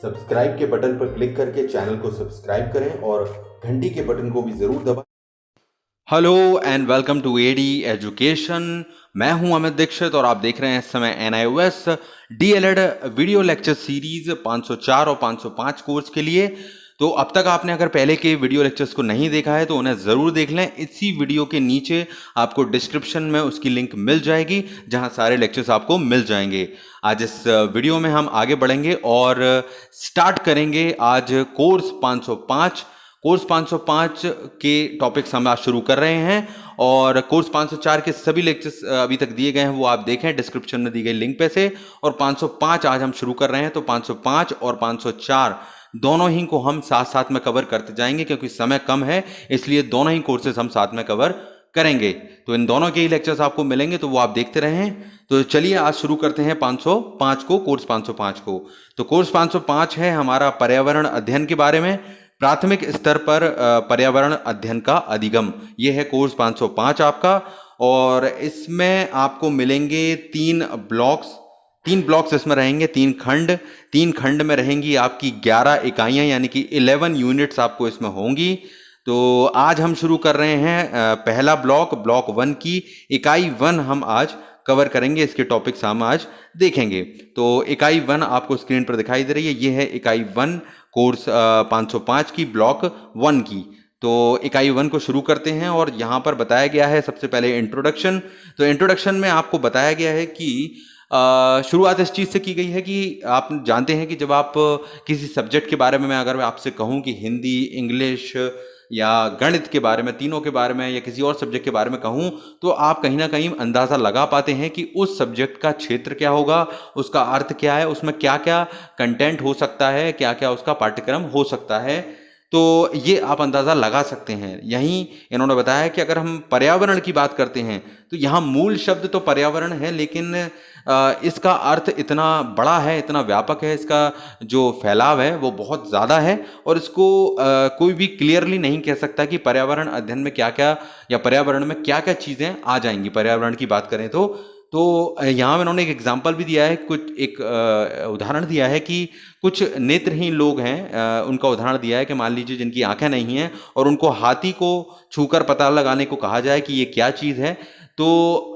Subscribe के button पर click करके चैनल को सब्सक्राइब करें और घंटी के बटन को भी जरूर दबाएं। Hello and welcome to AD education. मैं हूं अमित दीक्षित और आप देख रहे हैं इस समय NIOS DLED video lecture series 504 और 505 कोर्स के लिए। तो अब तक आपने अगर पहले के वीडियो लेक्चर्स को नहीं देखा है तो उन्हें ज़रूर देख लें। इसी वीडियो के नीचे आपको डिस्क्रिप्शन में उसकी लिंक मिल जाएगी जहां सारे लेक्चर्स आपको मिल जाएंगे। आज इस वीडियो में हम आगे बढ़ेंगे और स्टार्ट करेंगे आज कोर्स 505। कोर्स 505 के टॉपिक्स हम आज शुरू कर रहे हैं और कोर्स 504 के सभी लेक्चर्स अभी तक दिए गए हैं वो आप देखें डिस्क्रिप्शन में दी गई लिंक पे से। और 505 आज हम शुरू कर रहे हैं, तो 505 और 504 दोनों ही को हम साथ साथ में कवर करते जाएंगे क्योंकि समय कम है, इसलिए दोनों ही कोर्सेज हम साथ में कवर करेंगे। तो इन दोनों के ही लेक्चर्स आपको मिलेंगे, तो वो आप देखते रहें। तो चलिए आज शुरू करते हैं 505 को, कोर्स 505 को। तो कोर्स 505 है हमारा पर्यावरण अध्ययन के बारे में, प्राथमिक स्तर पर पर्यावरण अध्ययन का अधिगम। ये है कोर्स 505 आपका। और इसमें आपको मिलेंगे 3 ब्लॉक्स इसमें रहेंगे, 3 खंड में रहेंगी आपकी 11 इकाइयां, यानी कि 11 यूनिट्स आपको इसमें होंगी। तो आज हम शुरू कर रहे हैं पहला ब्लॉक 1 की इकाई 1 हम आज कवर करेंगे। इसके टॉपिक्स हम आज देखेंगे। तो इकाई 1 आपको स्क्रीन पर दिखाई दे रही है, ये है इकाई 1 कोर्स 505 की, ब्लॉक 1 की। तो इकाई 1 को शुरू करते हैं और यहाँ पर बताया गया है सबसे पहले इंट्रोडक्शन। तो इंट्रोडक्शन में आपको बताया गया है कि शुरुआत इस चीज़ से की गई है कि आप जानते हैं कि जब आप किसी सब्जेक्ट के बारे में, मैं अगर आपसे कहूँ कि हिंदी, इंग्लिश या गणित के बारे में, तीनों के बारे में, या किसी और सब्जेक्ट के बारे में कहूँ, तो आप कहीं ना कहीं अंदाज़ा लगा पाते हैं कि उस सब्जेक्ट का क्षेत्र क्या होगा, उसका अर्थ क्या है, उसमें क्या क्या कंटेंट हो सकता है, क्या क्या उसका पाठ्यक्रम हो सकता है। तो ये आप अंदाज़ा लगा सकते हैं। यहीं इन्होंने बताया कि अगर हम पर्यावरण की बात करते हैं तो यहाँ मूल शब्द तो पर्यावरण है, लेकिन इसका अर्थ इतना बड़ा है, इतना व्यापक है, इसका जो फैलाव है वो बहुत ज़्यादा है और इसको कोई भी क्लियरली नहीं कह सकता कि पर्यावरण अध्ययन में क्या क्या, या पर्यावरण में क्या क्या चीज़ें आ जाएंगी पर्यावरण की बात करें तो यहाँ में उन्होंने एक एग्जाम्पल भी दिया है, एक उदाहरण दिया है कि कुछ नेत्रहीन लोग हैं, उनका उदाहरण दिया है कि मान लीजिए जिनकी आंखें नहीं हैं और उनको हाथी को छूकर पता लगाने को कहा जाए कि ये क्या चीज़ है, तो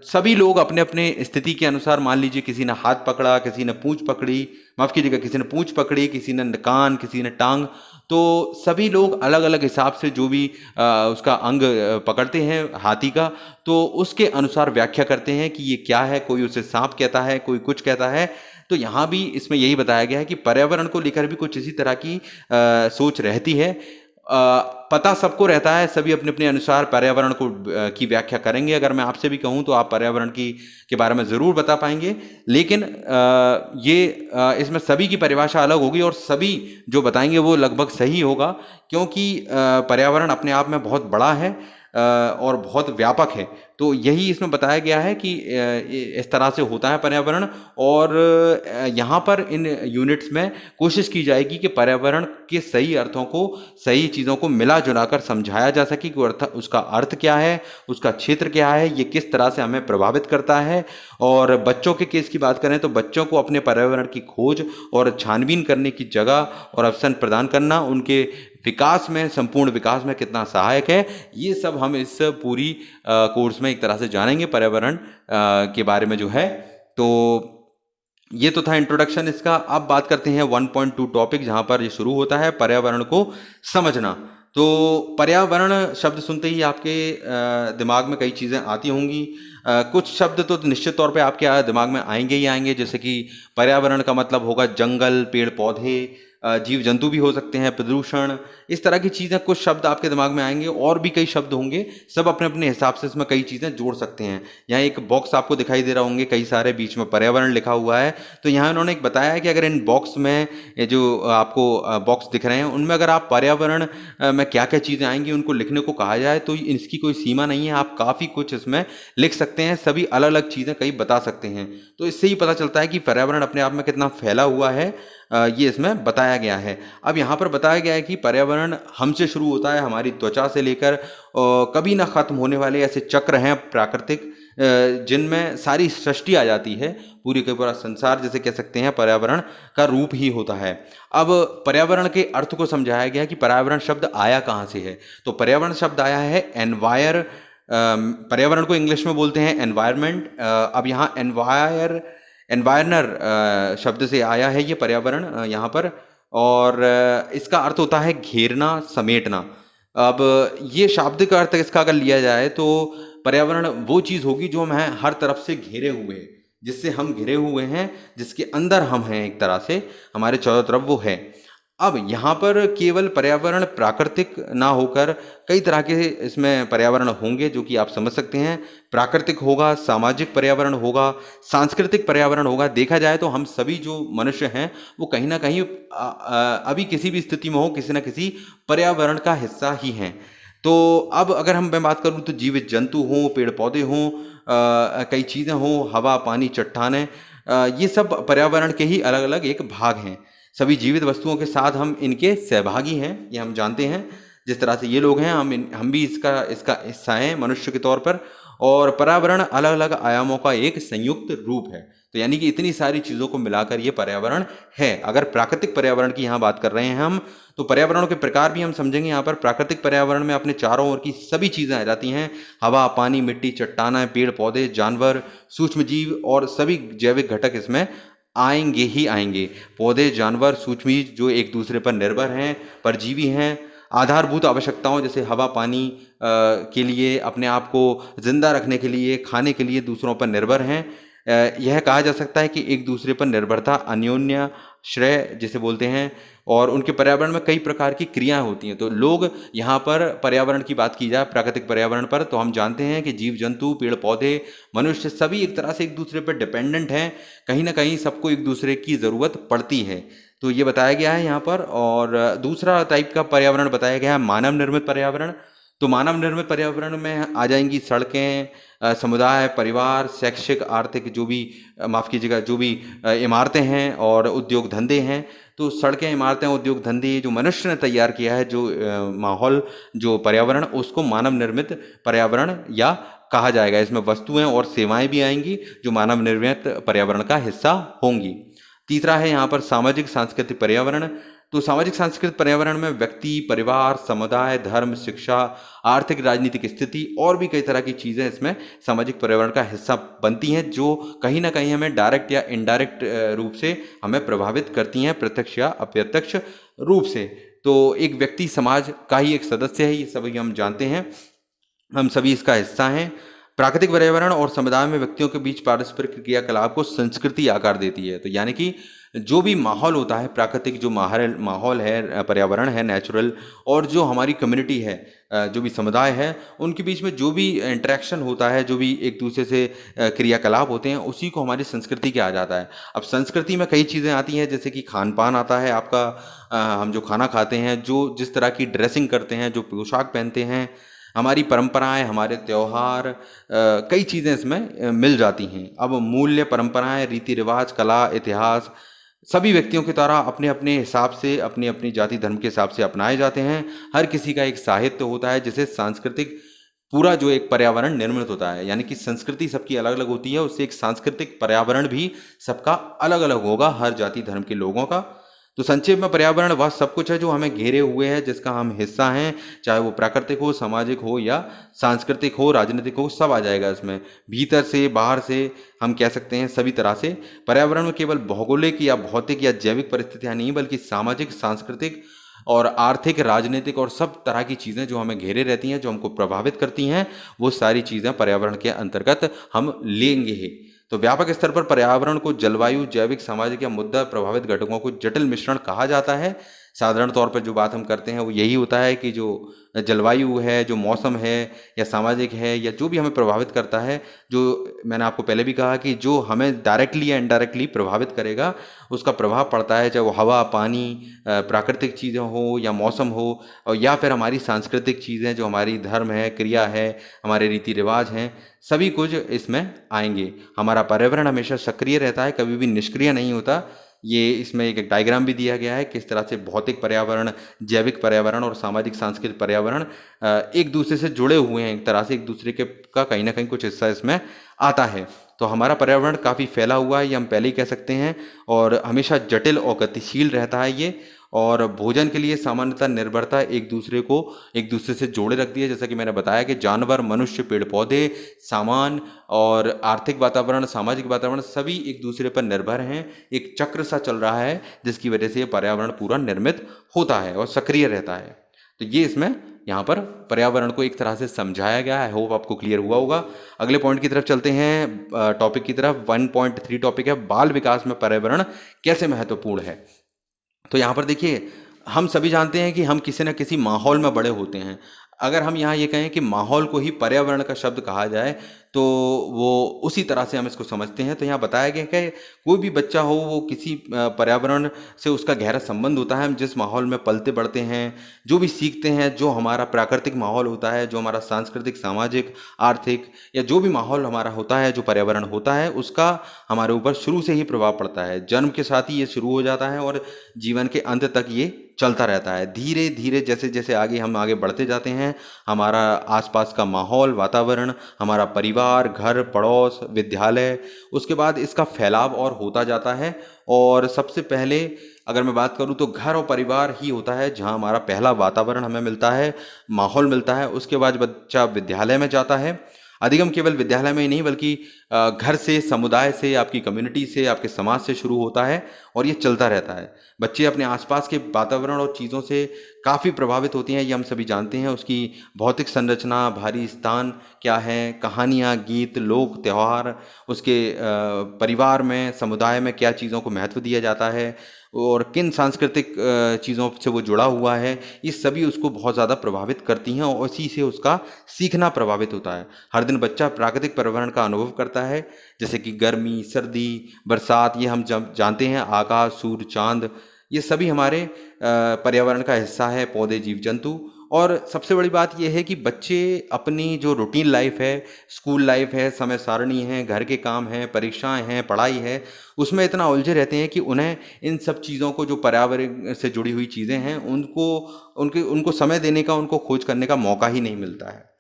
सभी लोग अपने अपने स्थिति के अनुसार, मान लीजिए किसी ने हाथ पकड़ा, किसी ने पूंछ पकड़ी, माफ़ कीजिएगा, किसी ने पूंछ पकड़ी, किसी ने कान, किसी ने टांग, तो सभी लोग अलग अलग हिसाब से जो भी उसका अंग पकड़ते हैं हाथी का, तो उसके अनुसार व्याख्या करते हैं कि ये क्या है। कोई उसे सांप कहता है, कोई कुछ कहता है। तो यहाँ भी इसमें यही बताया गया है कि पर्यावरण को लेकर भी कुछ इसी तरह की सोच रहती है। पता सबको रहता है, सभी अपने अपने अनुसार पर्यावरण को की व्याख्या करेंगे। अगर मैं आपसे भी कहूँ तो आप पर्यावरण के बारे में ज़रूर बता पाएंगे, लेकिन इसमें सभी की परिभाषा अलग होगी और सभी जो बताएंगे वो लगभग सही होगा, क्योंकि पर्यावरण अपने आप में बहुत बड़ा है और बहुत व्यापक है। तो यही इसमें बताया गया है कि इस तरह से होता है पर्यावरण। और यहाँ पर इन यूनिट्स में कोशिश की जाएगी कि पर्यावरण के सही अर्थों को, सही चीज़ों को मिला जुला कर समझाया जा सके कि उसका अर्थ क्या है, उसका क्षेत्र क्या है, ये किस तरह से हमें प्रभावित करता है। और बच्चों के केस की बात करें तो बच्चों को अपने पर्यावरण की खोज और छानबीन करने की जगह और अवसर प्रदान करना उनके विकास में, संपूर्ण विकास में कितना सहायक है, ये सब हम इस पूरी कोर्स में एक तरह से जानेंगे पर्यावरण के बारे में जो है। तो ये तो था इंट्रोडक्शन इसका। अब बात करते हैं 1.2 टॉपिक, जहाँ पर ये शुरू होता है पर्यावरण को समझना। तो पर्यावरण शब्द सुनते ही आपके दिमाग में कई चीज़ें आती होंगी। कुछ शब्द तो निश्चित तौर पे आपके दिमाग में आएंगे ही आएंगे, जैसे कि पर्यावरण का मतलब होगा जंगल, पेड़ पौधे, जीव जंतु भी हो सकते हैं, प्रदूषण, इस तरह की चीज़ें, कुछ शब्द आपके दिमाग में आएंगे। और भी कई शब्द होंगे, सब अपने अपने हिसाब से इसमें कई चीज़ें जोड़ सकते हैं। यहाँ एक बॉक्स आपको दिखाई दे रहा होंगे, कई सारे, बीच में पर्यावरण लिखा हुआ है। तो यहाँ उन्होंने एक बताया है कि अगर इन बॉक्स में, ये जो आपको बॉक्स दिख रहे हैं, उनमें अगर आप पर्यावरण में क्या क्या चीज़ें आएंगी उनको लिखने को कहा जाए तो इसकी कोई सीमा नहीं है, आप काफ़ी कुछ इसमें लिख सकते हैं, सभी अलग अलग चीज़ें कई बता सकते हैं। तो इससे ही पता चलता है कि पर्यावरण अपने आप में कितना फैला हुआ है, ये इसमें बताया गया है। अब यहाँ पर बताया गया है कि पर्यावरण हमसे शुरू होता है, हमारी त्वचा से लेकर कभी ना खत्म होने वाले ऐसे चक्र हैं प्राकृतिक, जिनमें सारी सृष्टि आ जाती है, पूरी का पूरा संसार जिसे कह सकते हैं पर्यावरण का रूप ही होता है। अब पर्यावरण के अर्थ को समझाया गया कि पर्यावरण शब्द आया कहाँ से है। तो पर्यावरण शब्द आया है पर्यावरण को इंग्लिश में बोलते हैं एनवायरमेंट। अब यहाँ एनवायरनर शब्द से आया है ये पर्यावरण यहाँ पर, और इसका अर्थ होता है घेरना, समेटना। अब ये शाब्दिक अर्थ इसका अगर लिया जाए तो पर्यावरण वो चीज़ होगी जो हमें हर तरफ से घेरे हुए है, जिससे हम घिरे हुए हैं, जिसके अंदर हम हैं, एक तरह से हमारे चारों तरफ वो है। अब यहाँ पर केवल पर्यावरण प्राकृतिक ना होकर कई तरह के इसमें पर्यावरण होंगे, जो कि आप समझ सकते हैं। प्राकृतिक होगा, सामाजिक पर्यावरण होगा, सांस्कृतिक पर्यावरण होगा। देखा जाए तो हम सभी जो मनुष्य हैं वो कहीं ना कहीं अभी किसी भी स्थिति में हो, किसी न किसी पर्यावरण का हिस्सा ही हैं। तो अब अगर मैं बात करूं तो जीवित जंतु हों, पेड़ पौधे हों, कई चीज़ें हों, हवा, पानी, चट्टानें, ये सब पर्यावरण के ही अलग अलग एक भाग हैं। सभी जीवित वस्तुओं के साथ हम इनके सहभागी हैं, ये हम जानते हैं। जिस तरह से ये लोग हैं, हम भी इसका हिस्सा हैं मनुष्य के तौर पर। और पर्यावरण अलग अलग आयामों का एक संयुक्त रूप है। तो यानी कि इतनी सारी चीज़ों को मिलाकर ये पर्यावरण है। अगर प्राकृतिक पर्यावरण की यहाँ बात कर रहे हैं हम, तो पर्यावरणों के प्रकार भी हम समझेंगे। यहाँ पर प्राकृतिक पर्यावरण में अपने चारों ओर की सभी चीज़ें आ जाती हैं। हवा, पानी, मिट्टी, चट्टानें, पेड़ पौधे, जानवर, सूक्ष्म जीव और सभी जैविक घटक इसमें आएंगे ही आएंगे। पौधे, जानवर, सूक्ष्म जीव जो एक दूसरे पर निर्भर हैं, परजीवी हैं, आधारभूत आवश्यकताओं जैसे हवा, पानी के लिए, अपने आप को जिंदा रखने के लिए, खाने के लिए दूसरों पर निर्भर हैं। यह कहा जा सकता है कि एक दूसरे पर निर्भरता अन्योन्य श्रेय जिसे बोलते हैं। और उनके पर्यावरण में कई प्रकार की क्रियाएं होती हैं। तो लोग यहाँ पर पर्यावरण की बात की जाए, प्राकृतिक पर्यावरण पर, तो हम जानते हैं कि जीव जंतु, पेड़ पौधे, मनुष्य सभी एक तरह से एक दूसरे पर डिपेंडेंट हैं। कहीं ना कहीं सबको एक दूसरे की ज़रूरत पड़ती है। तो ये बताया गया है यहाँ पर। और दूसरा टाइप का पर्यावरण बताया गया है मानव निर्मित पर्यावरण। तो मानव निर्मित पर्यावरण में आ जाएंगी सड़कें, समुदाय, परिवार, शैक्षिक, आर्थिक, जो भी माफ़ कीजिएगा, जो भी इमारतें हैं और उद्योग धंधे हैं। तो सड़कें, इमारतें, उद्योग धंधे जो मनुष्य ने तैयार किया है, जो माहौल, जो पर्यावरण, उसको मानव निर्मित पर्यावरण या कहा जाएगा। इसमें वस्तुएं और सेवाएं भी आएंगी जो मानव निर्मित पर्यावरण का हिस्सा होंगी। तीसरा है यहाँ पर सामाजिक सांस्कृतिक पर्यावरण। तो सामाजिक सांस्कृतिक पर्यावरण में व्यक्ति, परिवार, समुदाय, धर्म, शिक्षा, आर्थिक, राजनीतिक स्थिति और भी कई तरह की चीज़ें इसमें सामाजिक पर्यावरण का हिस्सा बनती हैं, जो कहीं ना कहीं हमें डायरेक्ट या इनडायरेक्ट रूप से हमें प्रभावित करती हैं, प्रत्यक्ष या अप्रत्यक्ष रूप से। तो एक व्यक्ति समाज का ही एक सदस्य है, ये सभी हम जानते हैं, हम सभी इसका हिस्सा हैं। प्राकृतिक पर्यावरण और समुदाय में व्यक्तियों के बीच पारस्परिक क्रियाकलाप को संस्कृति आकार देती है। तो यानी कि जो भी माहौल होता है, प्राकृतिक जो माहौल है, पर्यावरण है, नेचुरल, और जो हमारी कम्युनिटी है, जो भी समुदाय है, उनके बीच में जो भी इंटरेक्शन होता है, जो भी एक दूसरे से क्रियाकलाप होते हैं, उसी को हमारी संस्कृति कहा जाता है। अब संस्कृति में कई चीज़ें आती हैं, जैसे कि खान पान आता है आपका, हम जो खाना खाते हैं, जो जिस तरह की ड्रेसिंग करते हैं, जो पोशाक पहनते हैं, हमारी परंपराएं, हमारे त्यौहार, कई चीज़ें इसमें मिल जाती हैं। अब मूल्य, परंपराएं, रीति रिवाज, कला, इतिहास सभी व्यक्तियों के द्वारा अपने अपने हिसाब से, अपनी अपनी जाति धर्म के हिसाब से अपनाए जाते हैं। हर किसी का एक साहित्य होता है, जिसे सांस्कृतिक पूरा जो एक पर्यावरण निर्मित होता है। यानी कि संस्कृति सबकी अलग अलग होती है, उससे एक सांस्कृतिक पर्यावरण भी सबका अलग अलग होगा, हर जाति धर्म के लोगों का। तो संक्षेप में पर्यावरण वह सब कुछ है जो हमें घेरे हुए है, जिसका हम हिस्सा हैं, चाहे वो प्राकृतिक हो, सामाजिक हो या सांस्कृतिक हो, राजनीतिक हो, सब आ जाएगा इसमें। भीतर से, बाहर से, हम कह सकते हैं सभी तरह से। पर्यावरण में केवल भौगोलिक या भौतिक या जैविक परिस्थितियां नहीं, बल्कि सामाजिक, सांस्कृतिक और आर्थिक, राजनीतिक और सब तरह की चीज़ें जो हमें घेरे रहती हैं, जो हमको प्रभावित करती हैं, वो सारी चीज़ें पर्यावरण के अंतर्गत हम लेंगे ही। तो व्यापक स्तर पर पर्यावरण को जलवायु, जैविक, सामाजिक या मुद्दा प्रभावित घटकों को जटिल मिश्रण कहा जाता है। साधारण तौर पर जो बात हम करते हैं वो यही होता है कि जो जलवायु है, जो मौसम है या सामाजिक है, या जो भी हमें प्रभावित करता है, जो मैंने आपको पहले भी कहा कि जो हमें डायरेक्टली या इनडायरेक्टली प्रभावित करेगा, उसका प्रभाव पड़ता है, चाहे वो हवा, पानी, प्राकृतिक चीज़ें हो या मौसम हो, और या फिर हमारी सांस्कृतिक चीज़ें, जो हमारी धर्म है, क्रिया है, हमारे रीति रिवाज हैं, सभी कुछ इसमें आएंगे। हमारा पर्यावरण हमेशा सक्रिय रहता है, कभी भी निष्क्रिय नहीं होता। ये इसमें एक डायग्राम भी दिया गया है किस तरह से भौतिक पर्यावरण, जैविक पर्यावरण और सामाजिक सांस्कृतिक पर्यावरण एक दूसरे से जुड़े हुए हैं, एक तरह से एक दूसरे के का कहीं ना कहीं कुछ हिस्सा इसमें आता है। तो हमारा पर्यावरण काफ़ी फैला हुआ है, ये हम पहले ही कह सकते हैं, और हमेशा जटिल और गतिशील रहता है ये। और भोजन के लिए सामान्यतः निर्भरता एक दूसरे से जोड़े रखती है। जैसा कि मैंने बताया कि जानवर, मनुष्य, पेड़ पौधे, सामान और आर्थिक वातावरण, सामाजिक वातावरण सभी एक दूसरे पर निर्भर हैं। एक चक्र सा चल रहा है जिसकी वजह से ये पर्यावरण पूरा निर्मित होता है और सक्रिय रहता है। तो ये इसमें यहाँ पर पर्यावरण को एक तरह से समझाया गया है। आई होप आपको क्लियर हुआ होगा। अगले पॉइंट की तरफ चलते हैं, टॉपिक की तरफ। 1.3 टॉपिक है, बाल विकास में पर्यावरण कैसे महत्वपूर्ण है। तो यहाँ पर देखिए, हम सभी जानते हैं कि हम किसी न किसी माहौल में बड़े होते हैं। अगर हम यहाँ ये कहें कि माहौल को ही पर्यावरण का शब्द कहा जाए तो वो उसी तरह से हम इसको समझते हैं। तो यहाँ बताया गया कि कोई भी बच्चा हो वो किसी पर्यावरण से उसका गहरा संबंध होता है। हम जिस माहौल में पलते बढ़ते हैं, जो भी सीखते हैं, जो हमारा प्राकृतिक माहौल होता है, जो हमारा सांस्कृतिक, सामाजिक, आर्थिक या जो भी माहौल हमारा होता है, जो पर्यावरण होता है, उसका हमारे ऊपर शुरू से ही प्रभाव पड़ता है। जन्म के साथ ही ये शुरू हो जाता है और जीवन के अंत तक ये चलता रहता है। धीरे धीरे जैसे जैसे हम आगे बढ़ते जाते हैं, हमारा आसपास का माहौल, वातावरण, हमारा परिवार, घर, पड़ोस, विद्यालय, उसके बाद इसका फैलाव और होता जाता है। और सबसे पहले अगर मैं बात करूं तो घर और परिवार ही होता है जहां हमारा पहला वातावरण हमें मिलता है, माहौल मिलता है। उसके बाद बच्चा विद्यालय में जाता है। अधिगम केवल विद्यालय में ही नहीं बल्कि घर से, समुदाय से, आपकी कम्युनिटी से, आपके समाज से शुरू होता है और ये चलता रहता है। बच्चे अपने आसपास के वातावरण और चीज़ों से काफ़ी प्रभावित होती हैं, ये हम सभी जानते हैं। उसकी भौतिक संरचना, बाहरी स्थान क्या है, कहानियाँ, गीत, लोक, त्यौहार, उसके परिवार में, समुदाय में क्या चीज़ों को महत्व दिया जाता है और किन सांस्कृतिक चीज़ों से वो जुड़ा हुआ है, ये सभी उसको बहुत ज़्यादा प्रभावित करती हैं और इसी से उसका सीखना प्रभावित होता है। हर दिन बच्चा प्राकृतिक पर्यावरण का अनुभव करता है, जैसे कि गर्मी, सर्दी, बरसात, ये हम जानते हैं। आकाश, सूर्य, चांद, ये सभी हमारे पर्यावरण का हिस्सा है, पौधे, जीव जंतु। और सबसे बड़ी बात यह है कि बच्चे अपनी जो रूटीन लाइफ है, स्कूल लाइफ है, समय सारणी है, घर के काम हैं, परीक्षाएं हैं, पढ़ाई है, उसमें इतना उलझे रहते हैं कि उन्हें इन सब चीज़ों को, जो पर्यावरण से जुड़ी हुई चीज़ें हैं, उनको समय देने का, उनको खोज करने का मौका ही नहीं मिलता है।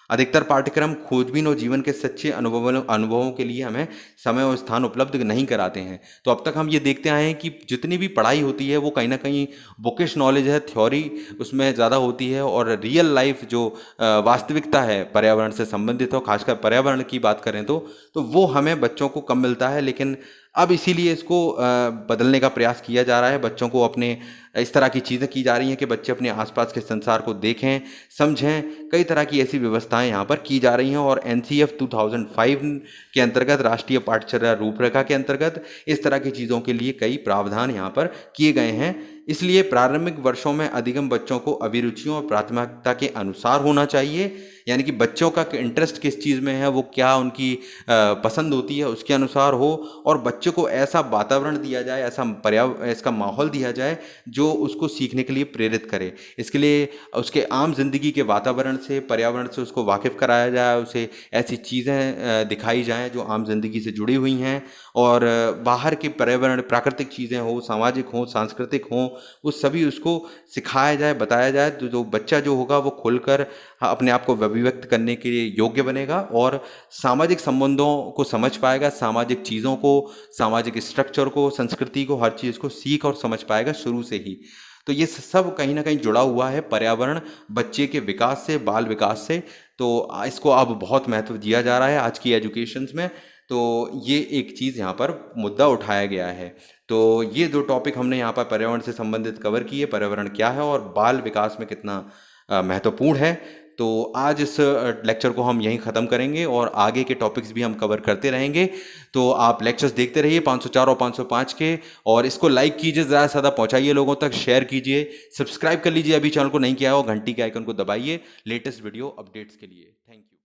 अधिकतर पाठ्यक्रम खोजबीन और जीवन के सच्चे अनुभवों के लिए हमें समय और स्थान उपलब्ध नहीं कराते हैं। तो अब तक हम ये देखते आए हैं कि जितनी भी पढ़ाई होती है वो कहीं ना कहीं बुकिश नॉलेज है, थ्योरी उसमें ज़्यादा होती है, और रियल लाइफ जो वास्तविकता है पर्यावरण से संबंधित हो, खासकर पर्यावरण की बात करें तो वो हमें बच्चों को कम मिलता है। लेकिन अब इसीलिए इसको बदलने का प्रयास किया जा रहा है। बच्चों को अपने इस तरह की चीज़ें की जा रही हैं कि बच्चे अपने आसपास के संसार को देखें, समझें। कई तरह की ऐसी व्यवस्थाएं यहाँ पर की जा रही हैं और NCF 2005 के अंतर्गत, राष्ट्रीय पाठ्यचर्या रूपरेखा के अंतर्गत, इस तरह की चीज़ों के लिए कई प्रावधान यहाँ पर किए गए हैं। इसलिए प्रारंभिक वर्षों में अधिगम बच्चों को अभिरुचियों और प्राथमिकता के अनुसार होना चाहिए, यानी कि बच्चों का इंटरेस्ट किस चीज़ में है, वो क्या उनकी पसंद होती है, उसके अनुसार हो। और बच्चे को ऐसा वातावरण दिया जाए, इसका माहौल दिया जाए जो उसको सीखने के लिए प्रेरित करे। इसके लिए उसके आम जिंदगी के वातावरण से, पर्यावरण से उसको वाकिफ़ कराया जाए, उसे ऐसी चीज़ें दिखाई जाएं जो आम जिंदगी से जुड़ी हुई हैं, और बाहर के पर्यावरण, प्राकृतिक चीज़ें हो, सामाजिक हो, सांस्कृतिक हो, वो सभी उसको सिखाया जाए, बताया जाए। तो जो बच्चा जो होगा वो खुलकर अपने आप को अभिव्यक्त करने के लिए योग्य बनेगा और सामाजिक संबंधों को समझ पाएगा, सामाजिक चीज़ों को, सामाजिक स्ट्रक्चर को, संस्कृति को, हर चीज़ को सीख और समझ पाएगा शुरू से ही। तो ये सब कहीं ना कहीं जुड़ा हुआ है पर्यावरण बच्चे के विकास से, बाल विकास से। तो इसको अब बहुत महत्व दिया जा रहा है आज की एजुकेशंस में। तो ये एक चीज़ यहाँ पर मुद्दा उठाया गया है। तो ये दो टॉपिक हमने यहाँ पर पर्यावरण से संबंधित कवर किए, पर्यावरण क्या है और बाल विकास में कितना महत्वपूर्ण है। तो आज इस लेक्चर को हम यहीं ख़त्म करेंगे और आगे के टॉपिक्स भी हम कवर करते रहेंगे। तो आप लेक्चर्स देखते रहिए 504 और 505 के, और इसको लाइक कीजिए, ज़्यादा से ज़्यादा पहुँचाइए लोगों तक, शेयर कीजिए, सब्सक्राइब कर लीजिए अभी चैनल को नहीं किया हो, घंटी के आइकन को दबाइए लेटेस्ट वीडियो अपडेट्स के लिए। Thank you.